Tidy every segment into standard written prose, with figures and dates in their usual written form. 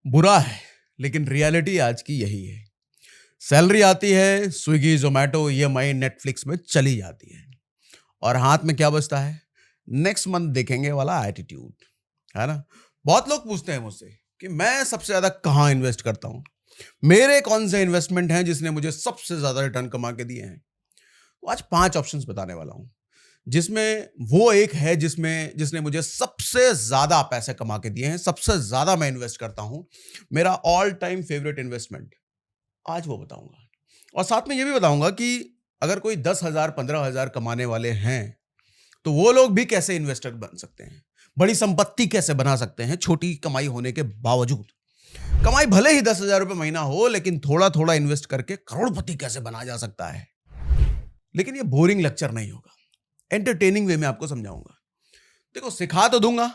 बुरा है, लेकिन रियलिटी आज की यही है। सैलरी आती है, स्विगी, ज़ोमैटो, ईएमआई, नेटफ्लिक्स में चली जाती है और हाथ में क्या बचता है? नेक्स्ट मंथ देखेंगे वाला एटीट्यूड, है ना? बहुत लोग पूछते हैं मुझसे कि मैं सबसे ज़्यादा कहाँ इन्वेस्ट करता हूँ? मेरे कौन से इन्वेस्टमेंट हैं जिसने मुझे सबसे ज़्यादा रिटर्न कमा के दिए हैं? तो आज 5 ऑप्शंस बताने वाला हूँ, जिसमें वो एक है जिसने मुझे सबसे ज़्यादा पैसे कमा के दिए हैं, सबसे ज़्यादा मैं इन्वेस्ट करता हूँ। मेरा ऑल टाइम फेवरेट इन्वेस्टमेंट, आज वो बताऊँगा। और साथ में ये भी बताऊँगा कि अगर कोई 10,000 15,000 कमाने वाले हैं, तो वो लोग भी कैसे इन्वेस्टर बन सकते हैं, बड़ी संपत्ति कैसे बना सकते हैं छोटी कमाई होने के बावजूद। कमाई भले ही 10,000 रुपये महीना हो, लेकिन थोड़ा-थोड़ा इन्वेस्ट करके करोड़पति कैसे बना जा सकता है। लेकिन ये बोरिंग लेक्चर नहीं होगा, एंटरटेनिंग वे में आपको समझाऊंगा। देखो, सिखा तो दूंगा,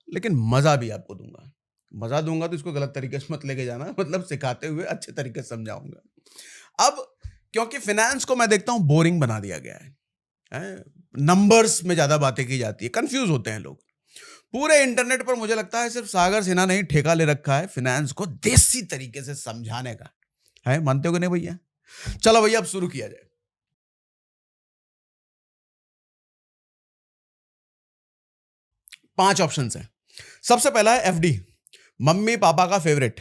लेकिन मजा भी आपको दूंगा। मजा दूंगा तो इसको गलत तरीके से मत लेके जाना, मतलब सिखाते हुए अच्छे तरीके से समझाऊंगा। अब क्योंकि फिनेंस को मैं देखता हूं बोरिंग बना दिया गया है, नंबर्स में ज्यादा बातें की जाती है, कंफ्यूज होते हैं लोग। पूरे इंटरनेट पर मुझे लगता है सिर्फ सागर सिन्हा ने ही ठेका ले रखा है फिनेंस को देसी तरीके से समझाने का। है, मानते हो कि नहीं भैया? चलो भैया, अब शुरू किया जाए। 5 ऑप्शंस हैं। सबसे पहला है एफडी, मम्मी पापा का फेवरेट।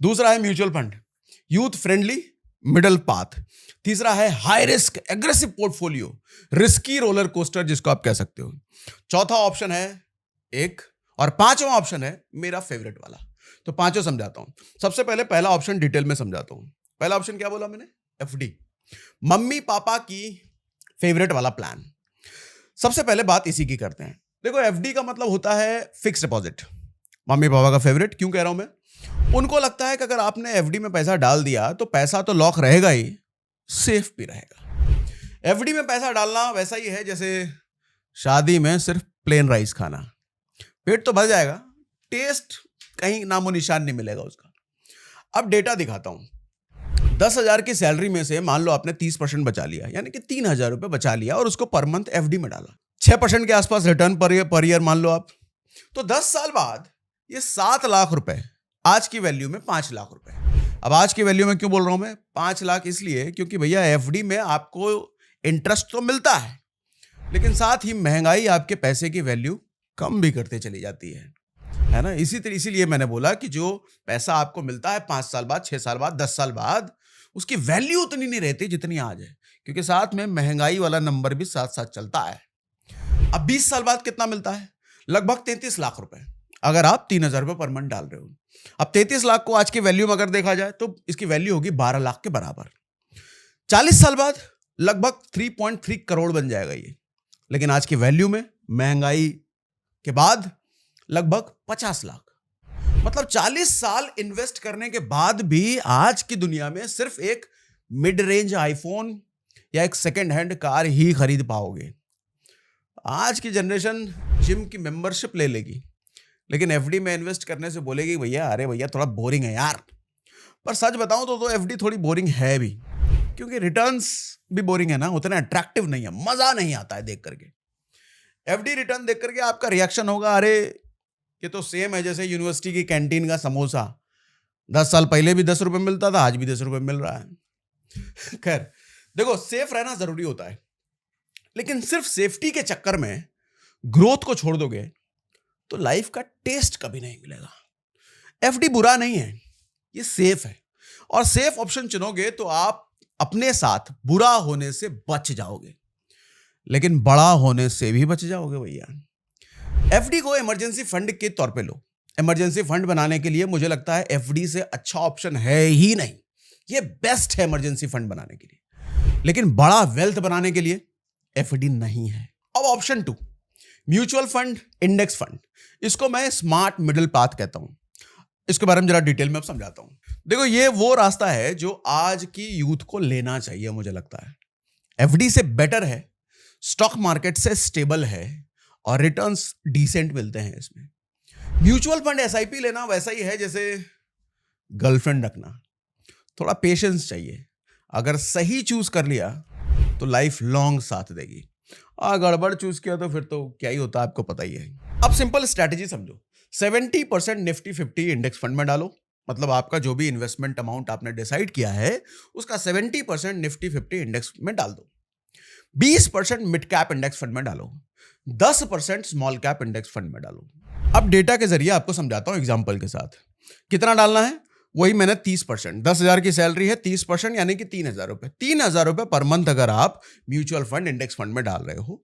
दूसरा है mutual fund, youth friendly, middle path. तीसरा है high risk aggressive portfolio, risky roller coaster जिसको आप कह सकते हो। चौथा ऑप्शन है एक, और पांचवा ऑप्शन है मेरा फेवरेट वाला। तो पांचों समझाता हूं। सबसे पहले पहला ऑप्शन डिटेल में समझाता हूं। पहला ऑप्शन क्या बोला मैंने? एफडी, मम्मी पापा की फेवरेट वाला प्लान। सबसे पहले बात इसी की करते हैं। देखो, एफडी का मतलब होता है फिक्स डिपॉजिट। मम्मी पापा का फेवरेट क्यों कह रहा हूं मैं? उनको लगता है कि अगर आपने एफडी में पैसा डाल दिया तो पैसा तो लॉक रहेगा ही, सेफ भी रहेगा। एफडी में पैसा डालना वैसा ही है जैसे शादी में सिर्फ प्लेन राइस खाना। पेट तो भर जाएगा, टेस्ट कहीं नामो निशान नहीं मिलेगा उसका। अब डेटा दिखाता हूं। 10,000 की सैलरी में से मान लो आपने 30% बचा लिया, यानी कि 3,000 रुपए बचा लिया और उसको पर मंथ एफडी में डाला। 6% के आसपास रिटर्न पर ईयर मान लो आप। तो 10 साल बाद ये 7 लाख रुपए, आज की वैल्यू में 5 लाख रुपए। अब आज की वैल्यू में क्यों बोल रहा हूं मैं 5 लाख? इसलिए क्योंकि भैया एफडी में आपको इंटरेस्ट तो मिलता है, लेकिन साथ ही महंगाई आपके पैसे की वैल्यू कम भी करते चली जाती है ना? इसीलिए मैंने बोला कि जो पैसा आपको मिलता है 5 साल बाद, 6 साल बाद, 10 साल बाद, उसकी वैल्यू उतनी नहीं रहती जितनी आज है, क्योंकि साथ में महंगाई वाला नंबर भी साथ साथ चलता है। अब 20 साल बाद कितना मिलता है? लगभग 33 लाख रुपए, अगर आप 3,000 रुपए पर मंथ डाल रहे हो। अब 33 लाख को आज की वैल्यू में अगर देखा जाए तो इसकी वैल्यू होगी 12 लाख के बराबर। 40 साल बाद लगभग 3.3 करोड़ बन जाएगा ये, लेकिन आज की वैल्यू में महंगाई के बाद लगभग 50 लाख। मतलब 40 साल इन्वेस्ट करने के बाद भी आज की दुनिया में सिर्फ एक मिड रेंज आईफोन या एक सेकेंड हैंड कार ही खरीद पाओगे। आज की जनरेशन जिम की मेंबरशिप ले लेगी, लेकिन एफडी में इन्वेस्ट करने से बोलेगी भैया, अरे भैया थोड़ा बोरिंग है यार। पर सच बताऊं तो एफडी थोड़ी बोरिंग है भी, क्योंकि रिटर्न्स भी बोरिंग है ना, उतना अट्रैक्टिव नहीं है, मजा नहीं आता है देख करके। एफडी रिटर्न देख करके आपका रिएक्शन होगा, अरे ये तो सेम है जैसे यूनिवर्सिटी की कैंटीन का समोसा। 10 साल पहले भी 10 रुपए मिलता था, आज भी 10 रुपए मिल रहा है। खैर, देखो, सेफ रहना जरूरी होता है, लेकिन सिर्फ सेफ्टी के चक्कर में ग्रोथ को छोड़ दोगे तो लाइफ का टेस्ट कभी नहीं मिलेगा। एफडी बुरा नहीं है, ये सेफ है, और सेफ ऑप्शन चुनोगे तो आप अपने साथ बुरा होने से बच जाओगे, लेकिन बड़ा होने से भी बच जाओगे भैया। एफडी को इमरजेंसी फंड के तौर पे लो। इमरजेंसी फंड बनाने के लिए मुझे लगता है एफडी से अच्छा ऑप्शन है ही नहीं, ये बेस्ट है इमरजेंसी फंड बनाने के लिए, लेकिन बड़ा वेल्थ बनाने के लिए एफडी नहीं है। अब option 2, mutual fund, index fund. इसको मैं स्मार्ट मिडिल पाथ कहता हूं। इसके बारे में जरा डिटेल में अब समझाता हूं। देखो, ये वो रास्ता है जो आज की यूथ को लेना चाहिए, मुझे लगता है। एफडी से बेटर है, स्टॉक मार्केट से स्टेबल है, और रिटर्न्स डिसेंट मिलते हैं इसमें। म्यूचुअल फंड एसआईपी लेना वैसा ही है जैसे गर्लफ्रेंड रखना, थोड़ा पेशेंस चाहिए। अगर सही चूज कर लिया तो लाइफ लॉन्ग साथ देगी, गड़बड़ चूज किया तो फिर तो क्या ही होता है, आपको पता ही है। अब सिंपल स्ट्रैटेजी समझो। 70% निफ्टी 50 इंडेक्स फंड में डालो, मतलब आपका जो भी इन्वेस्टमेंट अमाउंट आपने डिसाइड किया है उसका 70% निफ्टी 50 इंडेक्स में डाल दो, 20% मिड कैप इंडेक्स फंड में डालो, 10% स्मॉल कैप इंडेक्स फंड में डालो। अब डेटा के जरिए आपको समझाता हूं एग्जांपल के साथ। कितना डालना है वही मैंने 30%, 10,000 की सैलरी है, 30% यानी कि 3,000 रुपए, 3,000 रुपए पर मंथ अगर आप म्यूचुअल फंड इंडेक्स फंड में डाल रहे हो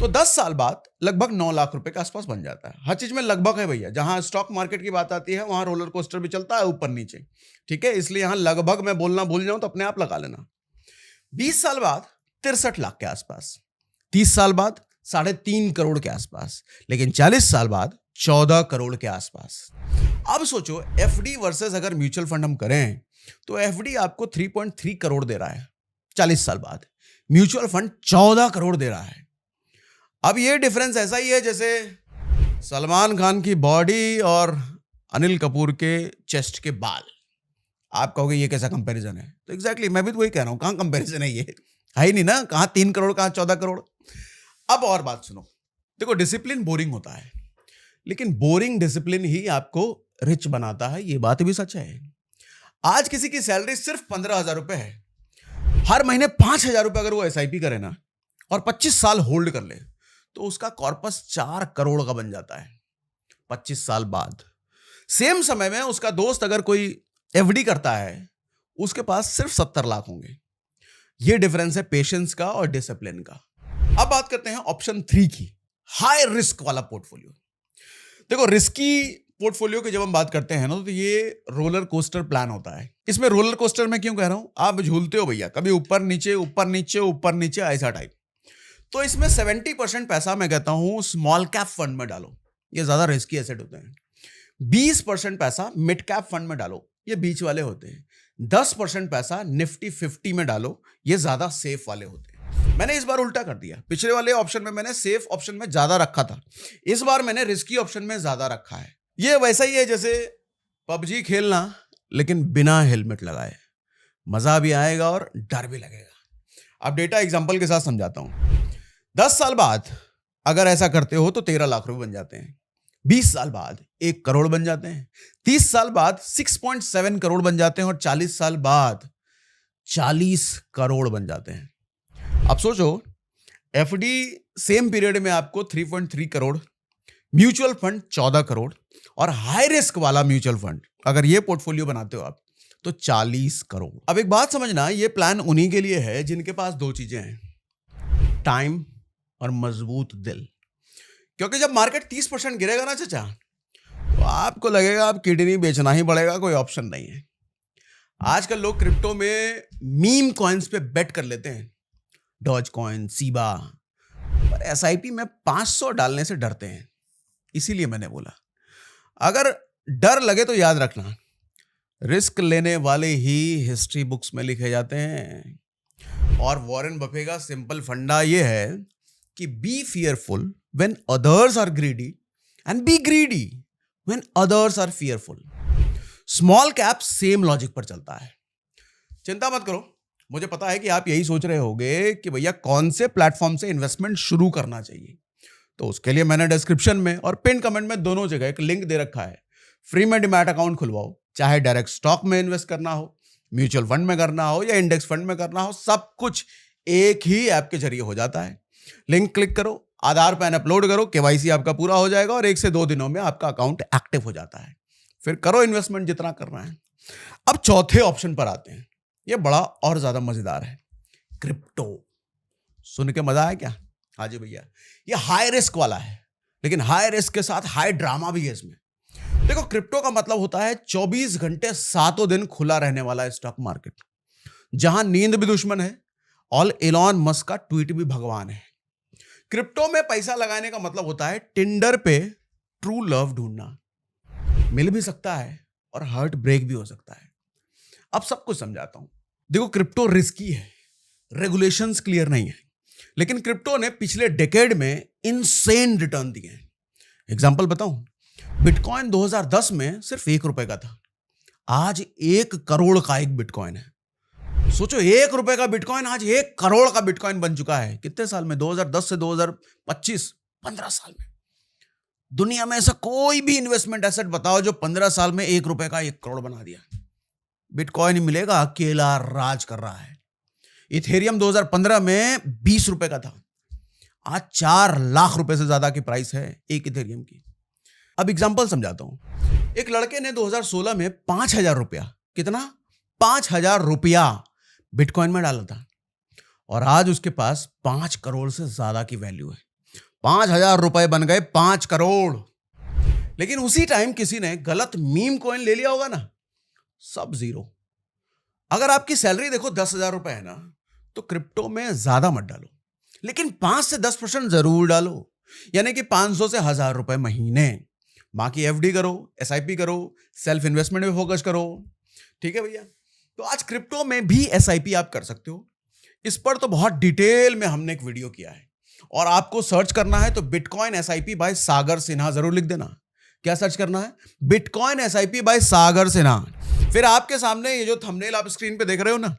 तो 10 साल बाद लगभग 9 लाख रुपए के आसपास बन जाता है। हर चीज में लगभग है भैया, जहां स्टॉक मार्केट की बात आती है वहां रोलर कोस्टर भी चलता है ऊपर नीचे, ठीक है, इसलिए यहां लगभग मैं बोलना भूल जाऊं तो अपने आप लगा लेना। 20 साल बाद 63 लाख के आसपास, 30 साल बाद 3.5 करोड़ के आसपास, लेकिन 40 साल बाद 14 करोड़ के आसपास। अब सोचो एफडी वर्सेस अगर म्यूचुअल फंड हम करें तो एफडी आपको 3.3 करोड़ दे रहा है 40 साल बाद, म्यूचुअल फंड 14 करोड़ दे रहा है। अब ये डिफरेंस ऐसा ही है जैसे सलमान खान की बॉडी और अनिल कपूर के चेस्ट के बाल। आप कहोगे ये कैसा कंपैरिजन है, तो एग्जैक्टली मैं भी तो वही कह रहा हूं, कहां कंपैरिजन है, ये है ही नहीं ना, कहां 3 करोड़ कहां 14 करोड़। अब और बात सुनो, देखो डिसिप्लिन बोरिंग होता है लेकिन बोरिंग डिसिप्लिन ही आपको रिच बनाता है, ये बात भी सच है। आज किसी की सैलरी सिर्फ 15,000 रुपए है, हर महीने 5,000 रुपए अगर वो एसआईपी करे ना और 25 साल होल्ड कर ले तो उसका कॉर्पस 4 करोड़ का बन जाता है 25 साल बाद। सेम समय में उसका दोस्त अगर कोई एफडी करता है उसके पास सिर्फ 70 लाख होंगे। ये डिफरेंस है पेशेंस का और डिसिप्लिन का। अब बात करते हैं ऑप्शन 3 की, हाई रिस्क वाला पोर्टफोलियो। देखो रिस्की पोर्टफोलियो की जब हम बात करते हैं ना तो ये रोलर कोस्टर प्लान होता है। इसमें रोलर कोस्टर में क्यों कह रहा हूं, आप झूलते हो भैया, कभी ऊपर नीचे ऊपर नीचे ऊपर नीचे ऐसा टाइप। तो इसमें 70% पैसा मैं कहता हूं स्मॉल कैप फंड में डालो, ये ज्यादा रिस्की एसेट होते हैं। 20% पैसा मिड कैप फंड में डालो, ये बीच वाले होते हैं। 10% पैसा निफ्टी 50 में डालो, ये ज्यादा सेफ वाले होते हैं। मैंने इस बार उल्टा कर दिया, पिछले वाले ऑप्शन में मैंने सेफ ऑप्शन में ज्यादा रखा था, इस बार मैंने रिस्की ऑप्शन में ज्यादा रखा है। ये वैसा ही है जैसे पबजी खेलना लेकिन बिना हेलमेट लगाए, मजा भी आएगा और डर भी लगेगा। अब डेटा एग्जांपल के साथ समझाता हूं। 10 साल बाद अगर ऐसा करते हो तो 13 लाख रुपए बन जाते हैं, 20 साल बाद 1 करोड़ बन जाते हैं, 30 साल बाद 6.7 करोड़ बन जाते हैं और 40 साल बाद 40 करोड़ बन जाते हैं। अब सोचो एफडी सेम पीरियड में आपको 3.3 करोड़, म्यूचुअल फंड 14 करोड़ और हाई रिस्क वाला म्यूचुअल फंड अगर ये पोर्टफोलियो बनाते हो आप तो 40 करोड़। अब एक बात समझना, ये प्लान उन्हीं के लिए है जिनके पास 2 चीजें हैं, टाइम और मजबूत दिल। क्योंकि जब मार्केट 30% गिरेगा ना चाचा तो आपको लगेगा आप किडनी बेचना ही पड़ेगा, कोई ऑप्शन नहीं है। आजकल लोग क्रिप्टो में मीम कॉइन्स पे बेट कर लेते हैं, डॉज कॉइन, सीबा, पर एसआईपी में 500 डालने से डरते हैं। इसीलिए मैंने बोला अगर डर लगे तो याद रखना, रिस्क लेने वाले ही हिस्ट्री बुक्स में लिखे जाते हैं। और वॉरेन बफे का सिंपल फंडा ये है कि be fearful when others are greedy and be greedy when others are fearful. Small cap same logic पर चलता है। चिंता मत करो, मुझे पता है कि आप यही सोच रहे होंगे कि भैया कौन से प्लेटफॉर्म से इन्वेस्टमेंट शुरू करना चाहिए, तो उसके लिए मैंने डिस्क्रिप्शन में और पिन कमेंट में दोनों जगह एक लिंक दे रखा है। फ्री में डीमैट अकाउंट खुलवाओ, चाहे डायरेक्ट स्टॉक में इन्वेस्ट करना हो, म्यूचुअल फंड में करना हो या इंडेक्स फंड में करना हो, सब कुछ एक ही ऐप के जरिए हो जाता है। लिंक क्लिक करो, आधार पैन अपलोड करो, केवाईसी आपका पूरा हो जाएगा और 1 से 2 दिनों में आपका अकाउंट एक्टिव हो जाता है। फिर करो इन्वेस्टमेंट जितना करना है। अब चौथे ऑप्शन पर आते हैं, ये बड़ा और ज्यादा मजेदार है, क्रिप्टो। सुन के मजा आया क्या? हाँ जी भैया, ये हाई रिस्क वाला है लेकिन हाई रिस्क के साथ हाई ड्रामा भी है इसमें। देखो क्रिप्टो का मतलब होता है 24 घंटे 7 दिन खुला रहने वाला स्टॉक मार्केट, जहां नींद भी दुश्मन है और एलॉन मस्क का ट्वीट भी भगवान है। क्रिप्टो में पैसा लगाने का मतलब होता है टिंडर पे ट्रू लव ढूंढना, मिल भी सकता है और हार्ट ब्रेक भी हो सकता है। अब सब कुछ समझाता हूं। देखो क्रिप्टो रिस्की है, रेगुलेशंस क्लियर नहीं है, लेकिन क्रिप्टो ने पिछले डेकेड में इनसेन रिटर्न दिए हैं। एग्जांपल बताऊं, बिटकॉइन 2010 में सिर्फ 1 रुपए का था, आज 1 करोड़ का एक बिटकॉइन है। सोचो 1 रुपए का बिटकॉइन आज 1 करोड़ का बिटकॉइन बन चुका है। कितने साल में? 2010 से 2025, 15 साल में। दुनिया में ऐसा कोई भी इन्वेस्टमेंट एसेट बताओ जो 15 साल में 1 रुपए का 1 करोड़ बना दिया। बिटकॉइन मिलेगा, अकेला राज कर रहा है। इथेरियम 2015 में 20 रुपए का था, आज 4 लाख रुपए से ज्यादा की प्राइस है एक इथेरियम की। अब एग्जांपल समझाता हूं। एक लड़के ने 2016 में 5,000 रुपया, कितना, 5,000 रुपया बिटकॉइन में डाला था और आज उसके पास 5 करोड़ से ज्यादा की वैल्यू है। 5,000 रुपए बन गए 5 करोड़। लेकिन उसी टाइम किसी ने गलत मीम कॉइन ले लिया होगा ना, सब जीरो। अगर आपकी सैलरी देखो 10,000 रुपए है ना, तो क्रिप्टो में ज्यादा मत डालो, लेकिन 5 से 10% जरूर डालो, यानी कि 500 से 1,000 रुपए महीने। बाकी एफडी करो, एसआईपी करो, सेल्फ इन्वेस्टमेंट में फोकस करो। ठीक है भैया। तो आज क्रिप्टो में भी एसआईपी आप कर सकते हो। इस पर तो बहुत डिटेल में हमने एक वीडियो किया है और आपको सर्च करना है तो बिटकॉइन एसआईपी बाय सागर सिन्हा जरूर लिख देना। क्या सर्च करना है? बिटकॉइन एसआईपी बाय सागर सिन्हा। फिर आपके सामने ये जो थंबनेल आप स्क्रीन पे देख रहे हो ना,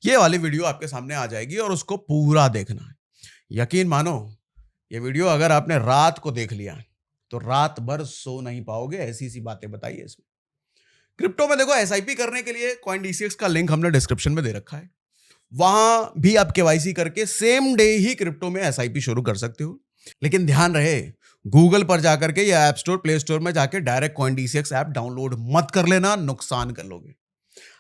ये वाली वीडियो आपके सामने आ जाएगी और उसको पूरा देखना है। यकीन मानो, ये वीडियो अगर आपने रात को देख लिया तो रात भर सो नहीं पाओगे, ऐसी सी बातें बताइए इसमें। क्रिप्टो में देखो, एसआईपी करने के लिए CoinDCX का लिंक हमने डिस्क्रिप्शन में दे रखा है। वहां भी आप केवाईसी करके सेम डे ही क्रिप्टो में एसआईपी शुरू कर सकते हो। लेकिन ध्यान रहे, गूगल पर जाकर के या ऐप स्टोर, प्ले स्टोर में जाके डायरेक्ट CoinDCX ऐप डाउनलोड मत कर लेना, नुकसान कर लोगे।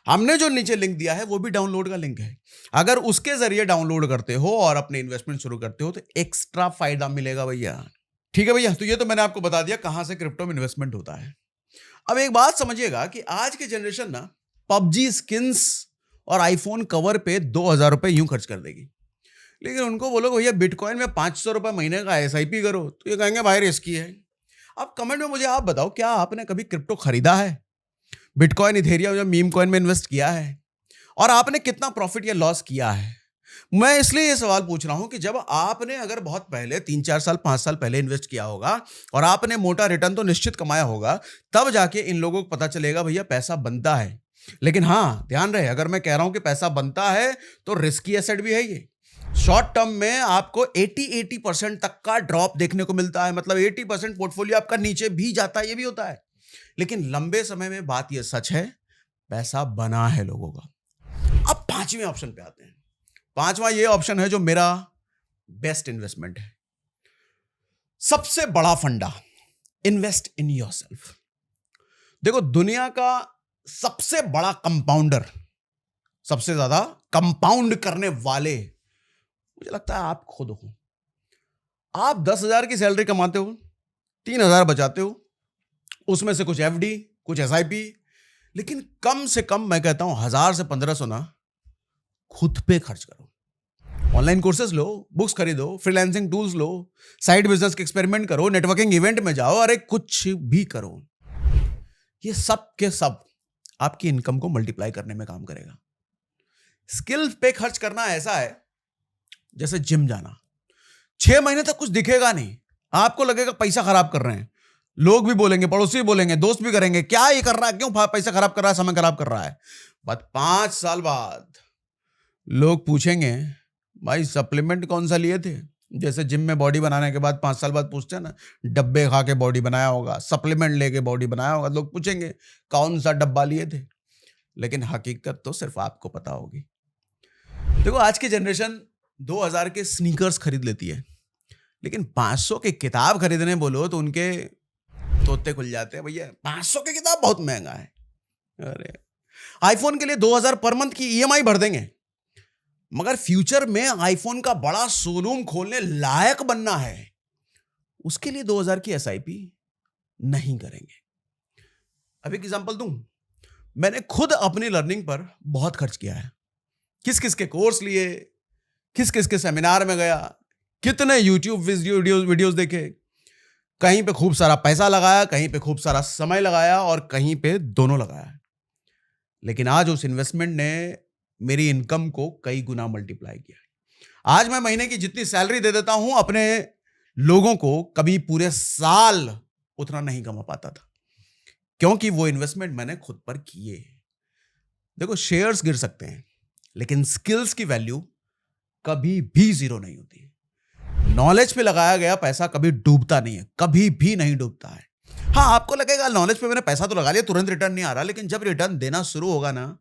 हमने जो नीचे लिंक दिया है वो भी डाउनलोड का लिंक है। अगर उसके जरिए डाउनलोड करते हो और अपने इन्वेस्टमेंट शुरू करते हो तो एक्स्ट्रा फायदा मिलेगा भैया। ठीक है भैया। तो ये तो मैंने आपको बता दिया कहां से क्रिप्टो में इन्वेस्टमेंट होता है। अब एक बात समझिएगा कि आज की जनरेशन ना पबजी स्किन्स और आईफोन कवर पे 2,000 रुपए यूं खर्च कर देगी, लेकिन उनको बोलो भैया बिटकॉइन में 500 रुपए महीने का एसआईपी करो, तो ये कहेंगे भाई रिस्की है। अब कमेंट में मुझे आप बताओ, क्या आपने कभी क्रिप्टो खरीदा है? बिटकॉइन, इथेरियम या मीम कॉइन में इन्वेस्ट किया है? और आपने कितना प्रॉफिट या लॉस किया है? मैं इसलिए ये सवाल पूछ रहा हूं कि जब आपने अगर बहुत पहले 3-4 साल 5 साल पहले इन्वेस्ट किया होगा और आपने मोटा रिटर्न तो निश्चित कमाया होगा, तब जाके इन लोगों को पता चलेगा भैया पैसा बनता है। लेकिन हाँ, ध्यान रहे, अगर मैं कह रहा हूं कि पैसा बनता है तो रिस्की एसेट भी है ये। शॉर्ट टर्म में आपको 80% तक का ड्रॉप देखने को मिलता है, मतलब 80% पोर्टफोलियो आपका नीचे भी जाता है, ये भी होता है। लेकिन लंबे समय में बात यह सच है, पैसा बना है लोगों का। अब 5वें ऑप्शन पे आते हैं। 5वां ये ऑप्शन है जो मेरा बेस्ट इन्वेस्टमेंट है, सबसे बड़ा फंडा, इन्वेस्ट इन योरसेल्फ। देखो, दुनिया का सबसे बड़ा कंपाउंडर, सबसे ज्यादा कंपाउंड करने वाले, मुझे लगता है आप खुद हो। आप 10,000 की सैलरी कमाते हो, 3,000 बचाते हो, उसमें से कुछ एफडी, कुछ एसआईपी, लेकिन कम से कम मैं कहता हूं 1,000 से 1,500 ना खुद पे खर्च करो। ऑनलाइन कोर्सेज लो, बुक्स खरीदो, फ्रीलांसिंग टूल्स लो, साइड बिजनेस के एक्सपेरिमेंट करो, नेटवर्किंग इवेंट में जाओ, अरे कुछ भी करो। ये सब के सब आपकी इनकम को मल्टीप्लाई करने में काम करेगा। स्किल पे खर्च करना ऐसा है जैसे जिम जाना। 6 महीने तक कुछ दिखेगा नहीं, आपको लगेगा पैसा खराब कर रहे हैं, लोग भी बोलेंगे, पड़ोसी भी बोलेंगे, दोस्त भी करेंगे, क्या ये कर रहा है, क्यों पैसा खराब कर रहा है, समय खराब कर रहा है। बट 5 साल बाद लोग पूछेंगे, भाई सप्लीमेंट कौन सा लिए थे? जैसे जिम में बॉडी बनाने के बाद 5 साल बाद पूछते हैं ना, डब्बे खा के बॉडी बनाया होगा, सप्लीमेंट लेके बॉडी बनाया होगा, लोग पूछेंगे कौन सा डब्बा लिए थे। लेकिन हकीकत तो सिर्फ आपको पता होगी। देखो, आज की जनरेशन 2,000 के स्नीकर्स खरीद लेती है, लेकिन 500 की किताब खरीदने बोलो तो उनके तोते खुल जाते हैं। भैया 500 की किताब बहुत महंगा है। अरे आईफोन के लिए 2,000 पर मंथ की ईएमआई भर देंगे, मगर फ्यूचर में आईफोन का बड़ा शोरूम खोलने लायक बनना है, उसके लिए 2,000 की एसआईपी नहीं करेंगे। अब एक एग्जांपल दूं, मैंने खुद अपनी लर्निंग पर बहुत खर्च किया है। किस किस के कोर्स लिए, किस किस के सेमिनार में गया, कितने यूट्यूब वीडियोस देखे, कहीं पे खूब सारा पैसा लगाया, कहीं पे खूब सारा समय लगाया और कहीं पे दोनों लगाया। लेकिन आज उस इन्वेस्टमेंट ने मेरी इनकम को कई गुना मल्टीप्लाई किया। आज मैं महीने की जितनी सैलरी दे देता हूं अपने लोगों को, कभी पूरे साल उतना नहीं कमा पाता था, क्योंकि वो इन्वेस्टमेंट मैंने खुद पर किए। देखो, शेयर्स गिर सकते हैं, लेकिन स्किल्स की वैल्यू कभी भी जीरो नहीं होती। नॉलेज पे लगाया गया पैसा कभी डूबता नहीं है, कभी भी नहीं डूबता है। हाँ, आपको लगेगा नॉलेज पे मैंने पैसा तो लगा लिया, तुरंत रिटर्न नहीं आ रहा, लेकिन जब रिटर्न देना शुरू होगा ना,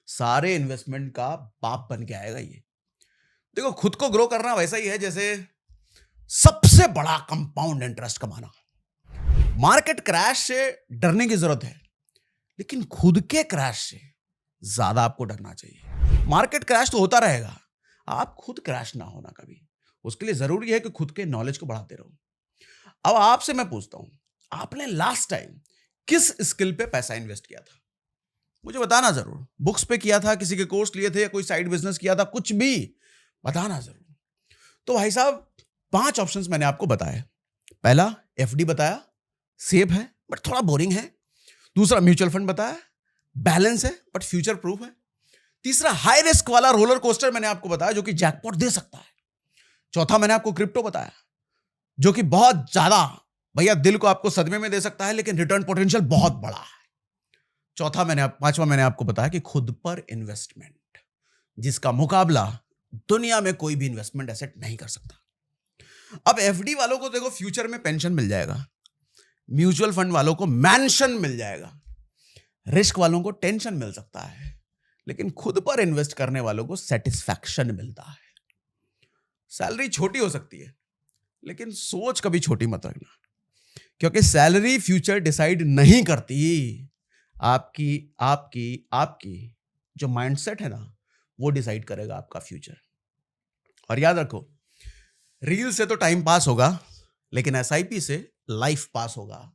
सारे इन्वेस्टमेंट का बाप बन के आएगा ये। देखो, खुद को ग्रो करना वैसा ही है जैसे सबसे बड़ा कंपाउंड इंटरेस्ट कमाना। मार्केट क्रैश से डरने की जरूरत है, लेकिन खुद के क्रैश से ज्यादा आपको डरना चाहिए। मार्केट क्रैश तो होता रहेगा, आप खुद क्रैश ना होना कभी। उसके लिए जरूरी है कि खुद के नॉलेज को बढ़ाते रहो। अब आपसे मैं पूछता हूं, आपने लास्ट टाइम किस स्किल पे पैसा इन्वेस्ट किया था? मुझे बताना जरूर। बुक्स पे किया था, किसी के कोर्स लिए थे, या कोई साइड बिजनेस किया था, कुछ भी बताना जरूर। तो भाई साहब, 5 ऑप्शंस मैंने आपको बताए। पहला एफडी बताया, सेफ है बट थोड़ा बोरिंग है। दूसरा म्यूचुअल फंड बताया, बैलेंस है बट फ्यूचर प्रूफ है। तीसरा हाई रिस्क वाला रोलर कोस्टर मैंने आपको बताया, जो कि जैकपॉट दे सकता है। चौथा मैंने आपको क्रिप्टो बताया, जो कि बहुत ज्यादा भैया दिल को आपको सदमे में दे सकता है, लेकिन रिटर्न पोटेंशियल बहुत बड़ा है। पांचवा मैंने आपको बताया कि खुद पर इन्वेस्टमेंट, जिसका मुकाबला दुनिया में कोई भी इन्वेस्टमेंट एसेट नहीं कर सकता। अब एफडी वालों को देखो, फ्यूचर में पेंशन मिल जाएगा। म्यूचुअल फंड वालों को मैंशन मिल जाएगा। रिस्क वालों को टेंशन मिल सकता है, लेकिन खुद पर इन्वेस्ट करने वालों को सेटिस्फैक्शन मिलता है। सैलरी छोटी हो सकती है, लेकिन सोच कभी छोटी मत रखना, क्योंकि सैलरी फ्यूचर डिसाइड नहीं करती। आपकी आपकी आपकी जो माइंडसेट है ना, वो डिसाइड करेगा आपका फ्यूचर। और याद रखो, रील से तो टाइम पास होगा, लेकिन एसआईपी से लाइफ पास होगा।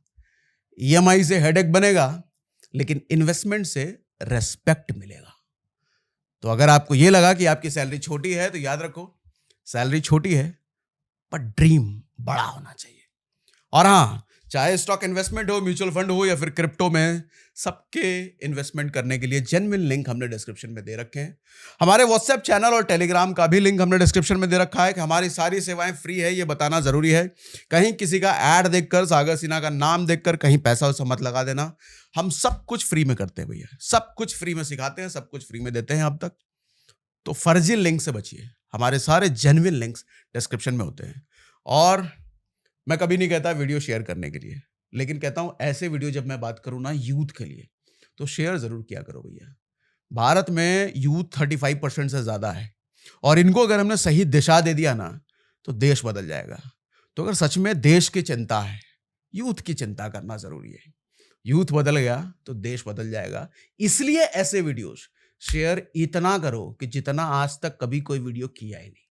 ईएमआई से हेडेक बनेगा, लेकिन इन्वेस्टमेंट से रेस्पेक्ट मिलेगा। तो अगर आपको यह लगा कि आपकी सैलरी छोटी है, तो याद रखो, सैलरी छोटी है पर ड्रीम बड़ा होना चाहिए। और हाँ, चाहे स्टॉक इन्वेस्टमेंट हो, म्यूचुअल फंड हो, या फिर क्रिप्टो में, सबके इन्वेस्टमेंट करने के लिए जेन्युइन लिंक हमने डिस्क्रिप्शन में दे रखे हैं। हमारे व्हाट्सएप चैनल और टेलीग्राम का भी लिंक हमने डिस्क्रिप्शन में दे रखा है। कि हमारी सारी सेवाएं फ्री है, ये बताना जरूरी है। कहीं किसी का ऐड देखकर, सागर सिन्हा का नाम देखकर कहीं पैसा उसे मत लगा देना। हम सब कुछ फ्री में करते हैं भैया, सब कुछ फ्री में सिखाते हैं, सब कुछ फ्री में देते हैं अब तक। तो फर्जी लिंक से बचिए, हमारे सारे जेन्युइन लिंक्स डिस्क्रिप्शन में होते हैं। और मैं कभी नहीं कहता वीडियो शेयर करने के लिए, लेकिन कहता हूं ऐसे वीडियो जब मैं बात करूं ना यूथ के लिए, तो शेयर जरूर किया करो भैया। भारत में यूथ 35% से ज्यादा है, और इनको अगर हमने सही दिशा दे दिया ना, तो देश बदल जाएगा। तो अगर सच में देश की चिंता है, यूथ की चिंता करना जरूरी है। यूथ बदल गया तो देश बदल जाएगा। इसलिए ऐसे वीडियोस शेयर इतना करो कि जितना आज तक कभी कोई वीडियो किया ही नहीं।